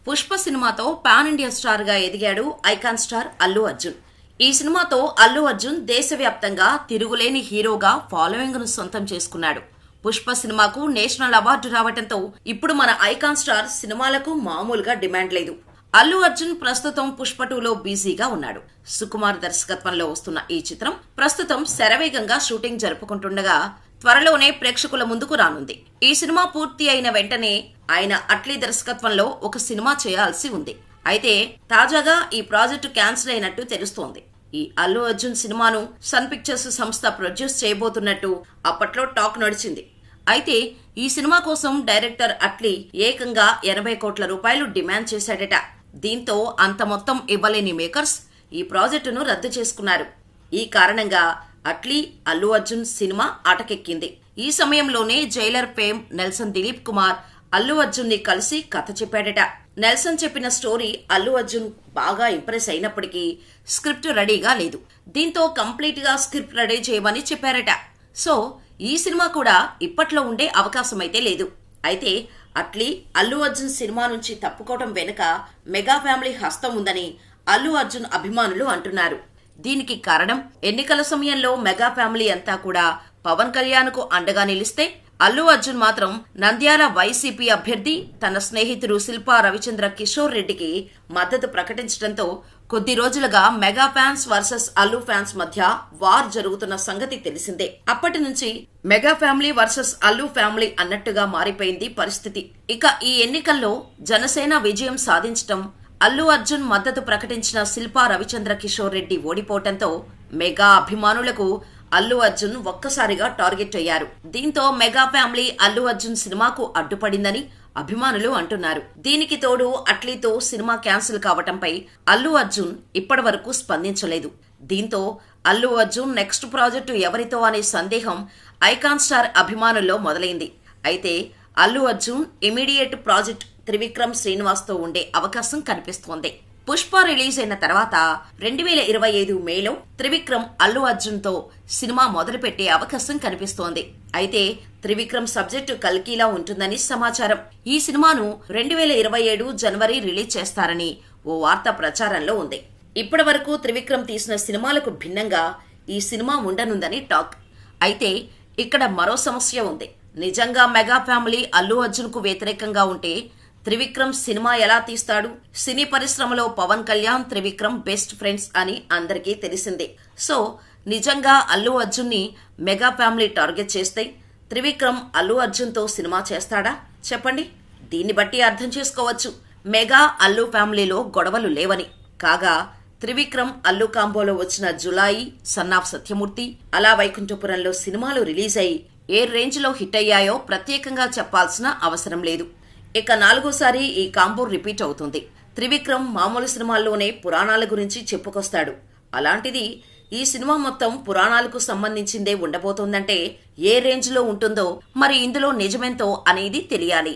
పుష్ప సినిమాతో pan India star గా ఎదిగాడు ఐకాన్ స్టార్ అల్లు అర్జున్. ఈ సినిమాతో అల్లు అర్జున్ దేశవ్యాప్తంగా తిరుగులేని హీరోగా ఫాలోయింగ్ ను సొంతం చేసుకున్నాడు. పుష్ప సినిమాకు నేషనల్ అవార్డు రావడంతో ఇప్పుడు మన ఐకాన్ స్టార్ సినిమాలకు మామూలుగా డిమాండ్ లేదు. అల్లు అర్జున్ ప్రస్తుతం పుష్ప 2లో బిజీగా ఉన్నాడు. సుకుమార్ దర్శకత్వంలో వస్తున్న ఈ చిత్రం ప్రస్తుతం శరవేగంగా షూటింగ్ జరుపుకుంటుండగా త్వరలోనే ప్రేక్షకుల ముందుకు రానుంది. ఈ సినిమా పూర్తి అయిన వెంటనే ఆయన అట్లీ దర్శకత్వంలో ఒక సినిమా చేయాల్సి ఉంది. అయితే తాజాగా ఈ ప్రాజెక్టు క్యాన్సిల్ అయినట్టు తెలుస్తోంది. ఈ అల్లు అర్జున్ సినిమాను సన్ పిక్చర్స్ సంస్థ ప్రొడ్యూస్ చేయబోతున్నట్టు అప్పట్లో టాక్ నడిచింది. అయితే ఈ సినిమా కోసం డైరెక్టర్ అట్లీ ఏకంగా 80 కోట్ల రూపాయలు డిమాండ్ చేశాడట. దీంతో అంత మొత్తం ఇవ్వలేని మేకర్స్ ఈ ప్రాజెక్టును రద్దు చేసుకున్నారు. ఈ కారణంగా అట్లీ అల్లు అర్జున్ సినిమా అటకెక్కింది. ఈ సమయంలోనే Jailer fame Nelson Dilip Kumar Allu Arjun ని కలిసి కథ చెప్పాడట. నెల్సన్ చెప్పిన స్టోరీ అల్లు అర్జున్ బాగా ఇంప్రెస్ అయినప్పటికీ స్క్రిప్ట్ రెడీగా లేదు. దీంతో కంప్లీట్ గా స్క్రిప్ట్ రెడీ చేయమని చెప్పారట. సో ఈ సినిమా కూడా ఇప్పట్లో ఉండే అవకాశం అయితే లేదు. అయితే అట్లీ అల్లు అర్జున్ సినిమా నుంచి తప్పుకోవడం వెనుక మెగా ఫ్యామిలీ హస్తం ఉందని అల్లు అర్జున్ అభిమానులు అంటున్నారు. దీనికి కారణం ఎన్నికల సమయంలో మెగా ఫ్యామిలీ అంతా కూడా పవన్ కళ్యాణ్ కు అండగా నిలిస్తే అల్లు అర్జున్ మాత్రం నంద్యాల వైసీపీ అభ్యర్థి తన స్నేహితుడు శిల్పా రవిచంద్ర కిషోర్ రెడ్డికి మద్దతు ప్రకటించడంతో కొద్ది రోజులుగా mega fans versus Allu fans మధ్య వార్ జరుగుతున్న సంగతి తెలిసిందే. అప్పటి నుంచి mega family versus Allu family అన్నట్టుగా మారిపోయింది పరిస్థితి. ఇక ఈ ఎన్నికల్లో జనసేన విజయం సాధించటం, అల్లు అర్జున్ మద్దతు ప్రకటించిన శిల్పా రవిచంద్ర కిషోర్ రెడ్డి ఓడిపోవటంతో మెగా అభిమానులకు అల్లు అర్జున్ ఒక్కసారిగా టార్గెట్ అయ్యారు. దీంతో మెగా ఫ్యామిలీ అల్లు అర్జున్ సినిమాకు అడ్డుపడిందని అభిమానులు అంటున్నారు. దీనికి తోడు అట్లీతో సినిమా క్యాన్సిల్ కావటంపై అల్లు అర్జున్ ఇప్పటి వరకు స్పందించలేదు. దీంతో అల్లు అర్జున్ నెక్స్ట్ ప్రాజెక్టు ఎవరితో అనే సందేహం ఐకాన్ స్టార్ అభిమానుల్లో మొదలైంది. అయితే అల్లు అర్జున్ ఇమీడియట్ ప్రాజెక్ట్ త్రివిక్రమ్ శ్రీనివాస్ తో ఉండే అవకాశం కనిపిస్తోంది. పుష్ప రిలీజ్ అయిన తర్వాత 2025 మేలో త్రివిక్రమ్ అల్లు అర్జున్ తో సినిమా మొదలుపెట్టే అవకాశం కనిపిస్తోంది. అయితే త్రివిక్రమ్ సబ్జెక్టు కల్కీలా ఉంటుందని సమాచారం. ఈ సినిమాను 2027 జనవరి రిలీజ్ చేస్తారని ఓ వార్త ప్రచారంలో ఉంది. ఇప్పటి వరకు త్రివిక్రమ్ తీసిన సినిమాలకు భిన్నంగా ఈ సినిమా ఉండనుందని టాక్. అయితే ఇక్కడ మరో సమస్య ఉంది. నిజంగా మెగా ఫ్యామిలీ అల్లు అర్జున్ కు వ్యతిరేకంగా ఉంటే త్రివిక్రమ్ సినిమా ఎలా తీస్తాడు? సినీ పరిశ్రమలో పవన్ కళ్యాణ్ త్రివిక్రమ్ బెస్ట్ ఫ్రెండ్స్ అని అందరికీ తెలిసిందే. సో నిజంగా అల్లు అర్జున్ ని మెగా ఫ్యామిలీ టార్గెట్ చేస్తే త్రివిక్రమ్ అల్లు అర్జున్ తో సినిమా చేస్తాడా చెప్పండి. దీన్ని బట్టి అర్థం చేసుకోవచ్చు మెగా అల్లు ఫ్యామిలీలో గొడవలు లేవని. కాగా త్రివిక్రమ్ అల్లు కాంబోలో వచ్చిన జులాయి, సన్ ఆఫ్ సత్యమూర్తి, అలా వైకుంఠపురంలో సినిమాలు రిలీజ్ అయ్యి ఏ రేంజ్ లో హిట్ అయ్యాయో ప్రత్యేకంగా చెప్పాల్సిన అవసరం లేదు. ఇక 4వసారి ఈ కాంబో రిపీట్ అవుతుంది. త్రివిక్రమ్ మామూలు సినిమాల్లోనే పురాణాల గురించి చెప్పుకొస్తాడు. అలాంటిది ఈ సినిమా మొత్తం పురాణాలకు సంబంధించిందే ఉండబోతోందంటే ఏ రేంజ్ లో ఉంటుందో మరి ఇందులో నిజమెంతో అనేది తెలియాలి.